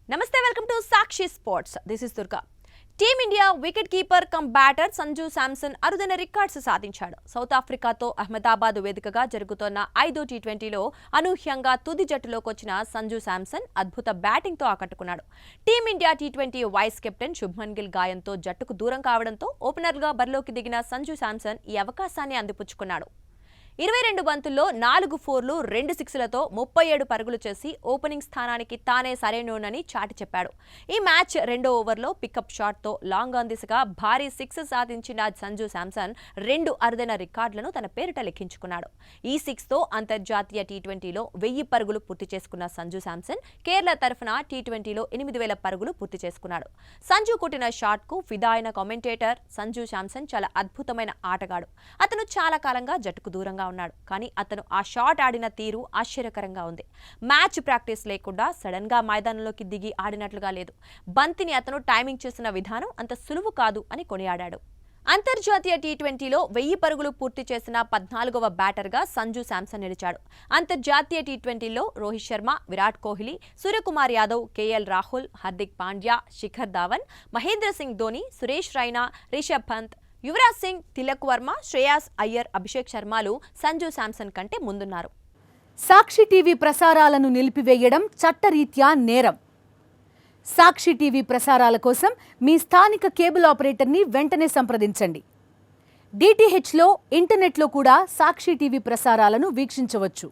Namaste, welcome to Sakshi Sports. This is Durga. Team India wicket keeper come batter Sanju Samson అరుదైన records సాధించాడు. South ఆఫ్రికాతో Ahmedabad వేదికగా జరుగుతున్న 5వ టీ20లో అనూహ్యంగా తుది జట్టులోకి వచ్చిన సంజు శాంసన్ అద్భుత బ్యాటింగ్తో ఆకట్టుకున్నాడు. టీమిండియా టీ20 వైస్ కెప్టెన్ శుభ్మన్ గిల్ గాయంతో జట్టుకు దూరం కావడంతో ఓపెనర్గా బరిలోకి దిగిన సంజు శాంసన్ ఈ అవకాశాన్ని అందిపుచ్చుకున్నాడు. 22 బంతుల్లో 4 ఫోర్లు 2 సిక్స్లతో 37 పరుగులు చేసి ఓపెనింగ్ స్థానానికి తానే సరైనోనని చాటి చెప్పాడు. ఈ మ్యాచ్ రెండో ఓవర్లో పికప్ షాట్తో లాంగ్ ఆన్ దిశగా భారీ 6 సాధించిన సంజు శాంసన్ 2 అరుదైన రికార్డులను తన పేరిట లెక్కించుకున్నాడు. ఈ 6తో అంతర్జాతీయ టీ20లో 1000 పరుగులు పూర్తి చేసుకున్న సంజు శాంసన్ కేరళ తరఫున టీ20లో 8000 పరుగులు పూర్తి చేసుకున్నాడు. సంజు కొట్టిన షాట్కు ఫిదా అయిన కామెంటేటర్ సంజు శాంసన్ చాలా అద్భుతమైన ఆటగాడు. అతను చాలా కాలంగా జట్టుకు దూరంగా ఉన్నాడు. కానీ అతను ఆ షాట్ ఆడిన తీరు ఆశ్చర్యకరంగా ఉంది. మ్యాచ్ ప్రాక్టీస్ లేకుండా సడన్ గా మైదానంలోకి దిగి ఆడినట్లుగా లేదు. బంతిని అతను టైమింగ్ చేసిన విధానం అంత సులువు కాదు అని కొనియాడాడు. అంతర్జాతీయ టీ20లో 1000 పరుగులు పూర్తి చేసిన 14వ బ్యాటర్గా సంజు శాంసన్ నిలిచాడు. అంతర్జాతీయ టీ20లో రోహిత్ శర్మ, విరాట్ కోహ్లీ, సూర్యకుమార్ యాదవ్, కేఎల్ రాహుల్, హార్దిక్ పాండ్యా, శిఖర్ ధావన్, మహేంద్ర సింగ్ ధోని, సురేష్ రైనా, రిషబ్ పంత్, యువరాజ్ సింగ్, తిలక్ వర్మ, శ్రేయాస్ అయ్యర్, అభిషేక్ శర్మలు సంజు శాంసన్ కంటే ముందున్నారు. సాక్షి టీవీ ప్రసారాలను నిలిపివేయడం చట్టరీత్యా నేరం. సాక్షి టీవీ ప్రసారాల కోసం మీ స్థానిక కేబుల్ ఆపరేటర్ని వెంటనే సంప్రదించండి. డిటిహెచ్లో, ఇంటర్నెట్లో కూడా సాక్షి టీవీ ప్రసారాలను వీక్షించవచ్చు.